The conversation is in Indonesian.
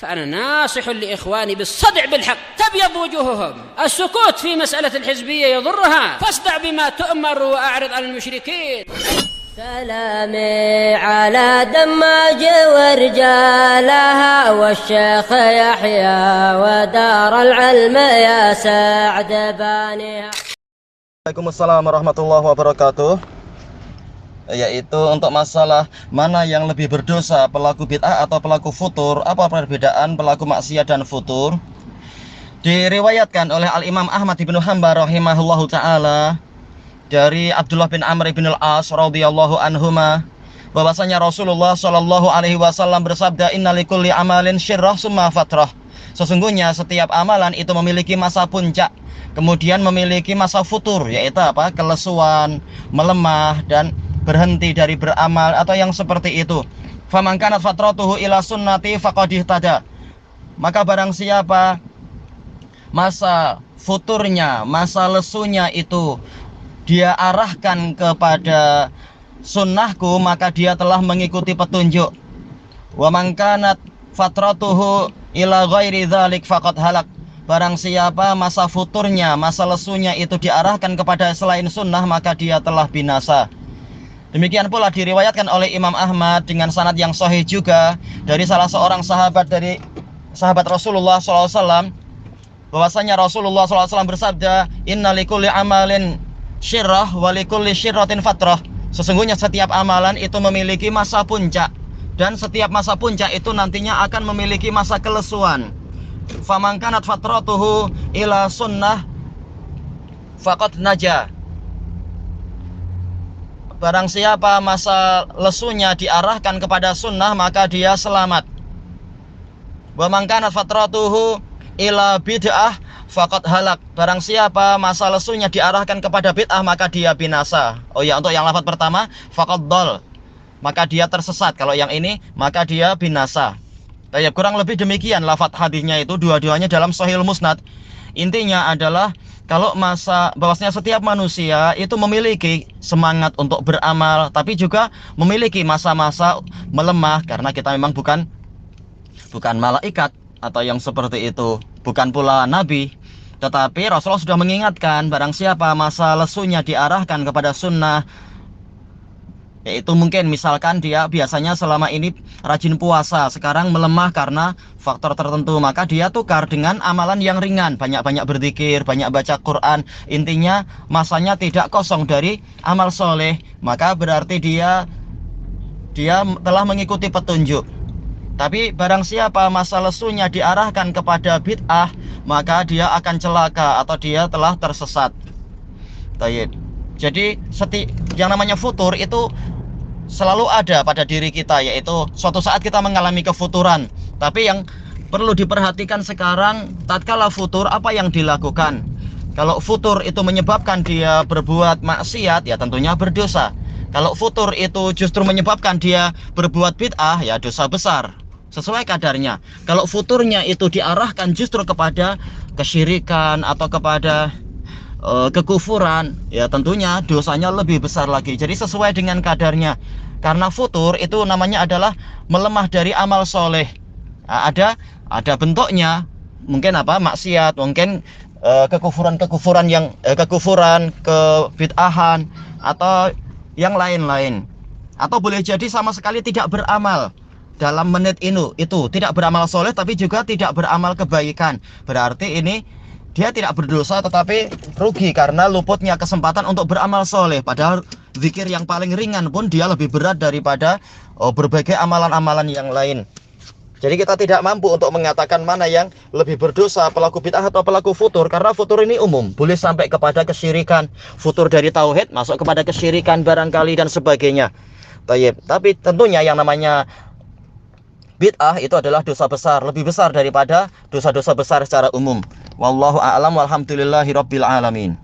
فأنا ناصح لإخواني بالصدع بالحق تبيض وجوههم. السكوت في مسألة الحزبية يضرها، فاصدع بما تؤمر وأعرض عن المشركين. سلامي على دماج ورجالها والشيخ يحيى ودار العلم يا سعد بانيها. Waalaikumsalam warahmatullahi wabarakatuh. Yaitu untuk masalah mana yang lebih berdosa, pelaku bid'ah atau pelaku futur, apa perbedaan pelaku maksiat dan futur. Diriwayatkan oleh Al-Imam Ahmad ibnu Hanbal rahimahullahu ta'ala dari Abdullah bin Amr bin al-As radhiyallahu anhuma, bahwasanya Rasulullah shallallahu alaihi wasallam bersabda, innalikulli amalin syirrah summa fatrah. Sesungguhnya setiap amalan itu memiliki masa puncak, kemudian memiliki masa futur, yaitu apa? Kelesuan, melemah, dan berhenti dari beramal atau yang seperti itu. Faman kanat fatratuhu ila sunnati faqad ihtada. Maka barang siapa masa futurnya, masa lesunya itu dia arahkan kepada sunnahku, maka dia telah mengikuti petunjuk. Wa man kanat fatratuhu ila ghairi dzalik faqad halak. Barang siapa masa futurnya, masa lesunya itu diarahkan kepada selain sunnah, maka dia telah binasa. Demikian pula diriwayatkan oleh Imam Ahmad dengan sanad yang sahih juga dari salah seorang sahabat dari sahabat Rasulullah SAW, bahwasanya Rasulullah SAW bersabda, inna likulli amalin syirrah wa likulli syirratin fatrah. Sesungguhnya setiap amalan itu memiliki masa puncak, dan setiap masa puncak itu nantinya akan memiliki masa kelesuan. Faman kanat fatratuhu ila sunnah faqad naja. Barang siapa masa lesunya diarahkan kepada sunnah, maka dia selamat. Wa man kanat fatratuhu ila bid'ah faqad halak. Barang siapa masa lesunya diarahkan kepada bid'ah, maka dia binasa. Oh ya, untuk yang lafaz pertama faqad dal, maka dia tersesat. Kalau yang ini maka dia binasa. Ya, kurang lebih demikian lafaz hadisnya itu, dua-duanya dalam Sahih Musnad. Intinya adalah kalau bahwasanya setiap manusia itu memiliki semangat untuk beramal, tapi juga memiliki masa-masa melemah, karena kita memang bukan malaikat atau yang seperti itu, bukan pula nabi. Tetapi Rasulullah sudah mengingatkan, barang siapa masa lesunya diarahkan kepada sunnah, yaitu mungkin misalkan dia biasanya selama ini rajin puasa, sekarang melemah karena faktor tertentu, maka dia tukar dengan amalan yang ringan, banyak-banyak berzikir, banyak baca Quran. Intinya masanya tidak kosong dari amal soleh, maka berarti dia telah mengikuti petunjuk. Tapi barang siapa masa lesunya diarahkan kepada bid'ah, maka dia akan celaka atau dia telah tersesat. Tayyib. Jadi yang namanya futur itu selalu ada pada diri kita, yaitu suatu saat kita mengalami kefuturan. Tapi yang perlu diperhatikan sekarang, tatkala futur apa yang dilakukan. Kalau futur itu menyebabkan dia berbuat maksiat, ya tentunya berdosa. Kalau futur itu justru menyebabkan dia berbuat bid'ah, ya dosa besar, sesuai kadarnya. Kalau futurnya itu diarahkan justru kepada kesyirikan atau kepada kekufuran, ya tentunya dosanya lebih besar lagi. Jadi sesuai dengan kadarnya, karena futur itu namanya adalah melemah dari amal soleh. Nah, ada bentuknya, mungkin maksiat, mungkin kekufuran, kebid'ahan atau yang lain-lain, atau boleh jadi sama sekali tidak beramal dalam menit itu tidak beramal soleh, tapi juga tidak beramal kebaikan. Berarti ini dia tidak berdosa, tetapi rugi karena luputnya kesempatan untuk beramal soleh. Padahal zikir yang paling ringan pun dia lebih berat daripada berbagai amalan-amalan yang lain. Jadi kita tidak mampu untuk mengatakan mana yang lebih berdosa, pelaku bid'ah atau pelaku futur, karena futur ini umum, boleh sampai kepada kesyirikan. Futur dari tauhid masuk kepada kesyirikan barangkali dan sebagainya. Tapi tentunya yang namanya bid'ah itu adalah dosa besar, lebih besar daripada dosa-dosa besar secara umum. Wallahu a'lam walhamdulillahi rabbil alamin.